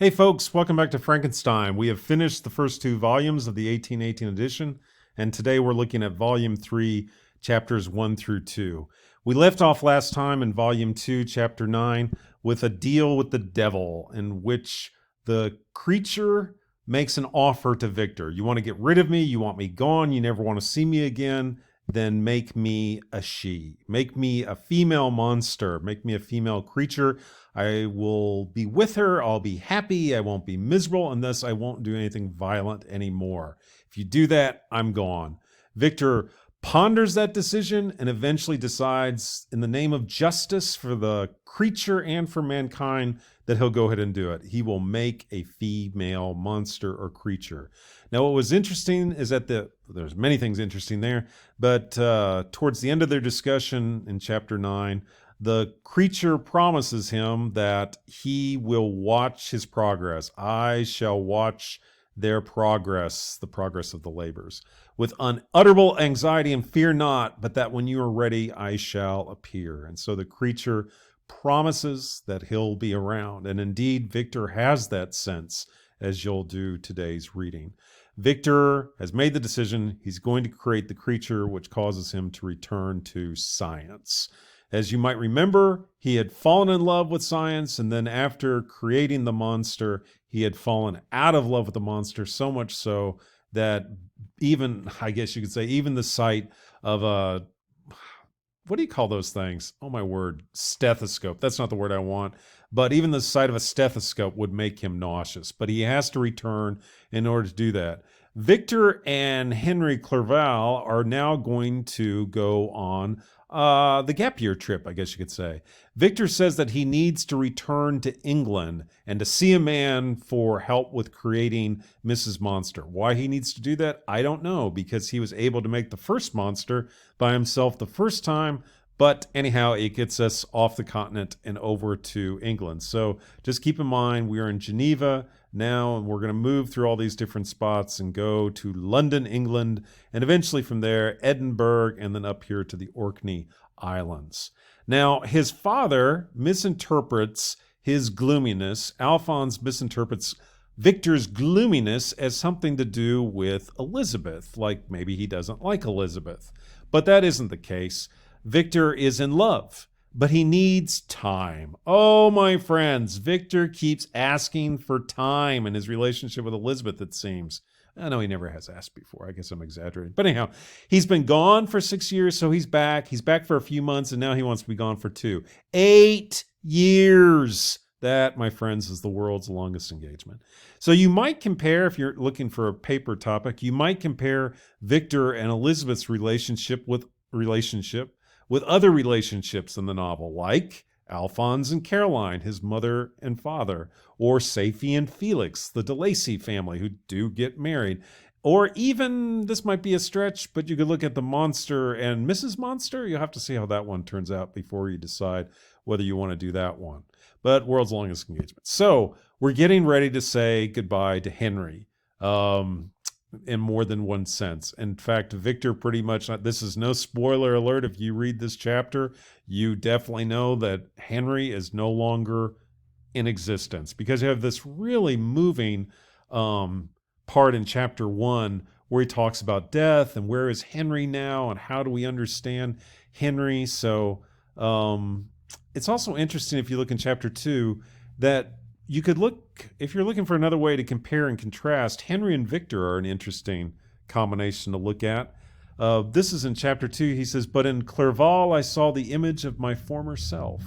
Hey folks, welcome back to Frankenstein. We have finished the first two volumes of the 1818 edition, and today we're looking at volume 3, chapters 1 through 2. We left off last time in volume 2, chapter 9, with a deal with the devil in which the creature makes an offer to Victor. You want to get rid of me, you want me gone, you never want to see me again, then make me a she. Make me a female monster, make me a female creature. I will be with her, I'll be happy, I won't be miserable, and thus I won't do anything violent anymore. If you do that, I'm gone. Victor ponders that decision and eventually decides, in the name of justice for the creature and for mankind, that he'll go ahead and do it. He will make a female monster or creature. Now, what was interesting is that there's many things interesting there, but towards the end of their discussion in chapter 9, the creature promises him that he will watch his progress. I shall watch their progress, the progress of the labors, with unutterable anxiety and fear not, but that when you are ready, I shall appear. And so the creature promises that he'll be around. And indeed, Victor has that sense, as you'll do today's reading. Victor has made the decision. He's going to create the creature, which causes him to return to science. As you might remember, he had fallen in love with science, and then after creating the monster, he had fallen out of love with the monster, so much so that even, I guess you could say, even the sight of a, what do you call those things? Oh my word, stethoscope. That's not the word I want. But even the sight of a stethoscope would make him nauseous. But he has to return in order to do that. Victor and Henry Clerval are now going to go on the gap year trip, I guess you could say. Victor says that he needs to return to England and to see a man for help with creating Mrs. Monster. Why he needs to do that, I don't know, because he was able to make the first monster by himself the first time. But anyhow, it gets us off the continent and over to England. So just keep in mind, we are in Geneva now, and we're going to move through all these different spots and go to London, England, and eventually from there, Edinburgh, and then up here to the Orkney Islands. Now, his father misinterprets his gloominess. Alphonse misinterprets Victor's gloominess as something to do with Elizabeth, like maybe he doesn't like Elizabeth. But that isn't the case. Victor is in love, but he needs time. Oh, my friends, Victor keeps asking for time in his relationship with Elizabeth, it seems. I know he never has asked before. I guess I'm exaggerating. But anyhow, he's been gone for 6 years, so he's back. He's back for a few months, and now he wants to be gone for 2. 8 years. That, my friends, is the world's longest engagement. So you might compare, if you're looking for a paper topic, you might compare Victor and Elizabeth's relationship with other relationships in the novel, like Alphonse and Caroline, his mother and father, or Safie and Felix, the de Lacy family, who do get married. Or even, this might be a stretch, but you could look at the Monster and Mrs. Monster. You'll have to see how that one turns out before you decide whether you want to do that one. But world's longest engagement. So we're getting ready to say goodbye to Henry. In more than one sense. In fact, Victor pretty much, this is no spoiler alert. If you read this chapter, you definitely know that Henry is no longer in existence, because you have this really moving part in chapter 1 where he talks about death and where is Henry now and how do we understand Henry. So it's also interesting if you look in chapter 2 that you could look, if you're looking for another way to compare and contrast, Henry and Victor are an interesting combination to look at. This is in chapter 2. He says, but in Clerval I saw the image of my former self.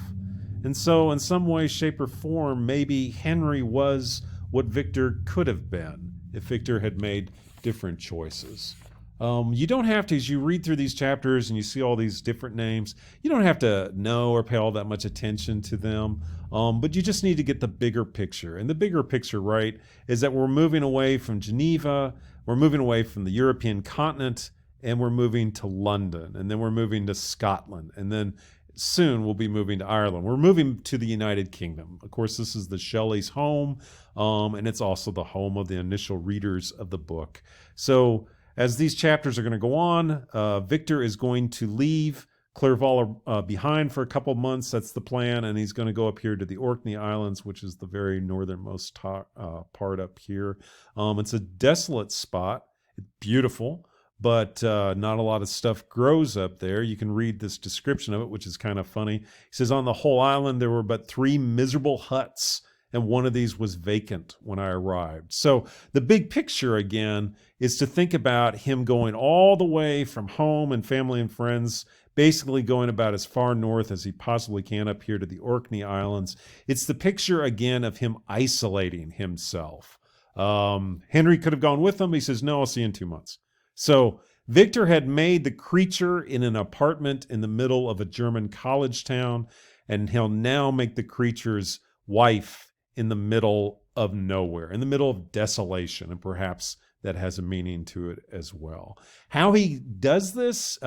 And so in some way, shape, or form, maybe Henry was what Victor could have been if Victor had made different choices. You don't have to, as you read through these chapters and you see all these different names, you don't have to know or pay all that much attention to them, but you just need to get the bigger picture. And the bigger picture, right, is that we're moving away from Geneva, we're moving away from the European continent, and we're moving to London, and then we're moving to Scotland, and then soon we'll be moving to Ireland. We're moving to the United Kingdom. Of course, this is the Shelleys' home, and it's also the home of the initial readers of the book. So as these chapters are going to go on, Victor is going to leave Clerval behind for a couple months. That's the plan. And he's going to go up here to the Orkney Islands, which is the very northernmost part up here. It's a desolate spot. It's beautiful, but not a lot of stuff grows up there. You can read this description of it, which is kind of funny. He says, on the whole island, there were but 3 miserable huts, and one of these was vacant when I arrived. So the big picture, again, is to think about him going all the way from home and family and friends, basically going about as far north as he possibly can up here to the Orkney Islands. It's the picture, again, of him isolating himself. Henry could have gone with him. He says, no, I'll see you in 2 months. So Victor had made the creature in an apartment in the middle of a German college town, and he'll now make the creature's wife in the middle of nowhere, in the middle of desolation, and perhaps that has a meaning to it as well. How he does this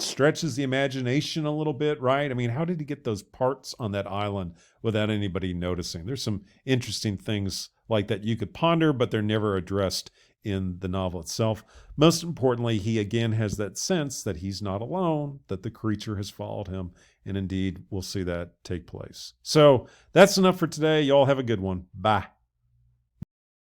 stretches the imagination a little bit, right? I mean, how did he get those parts on that island without anybody noticing? There's some interesting things like that you could ponder, but they're never addressed in the novel itself. Most importantly, he again has that sense that he's not alone, that the creature has followed him, and indeed we'll see that take place. So that's enough for today. Y'all have a good one. Bye.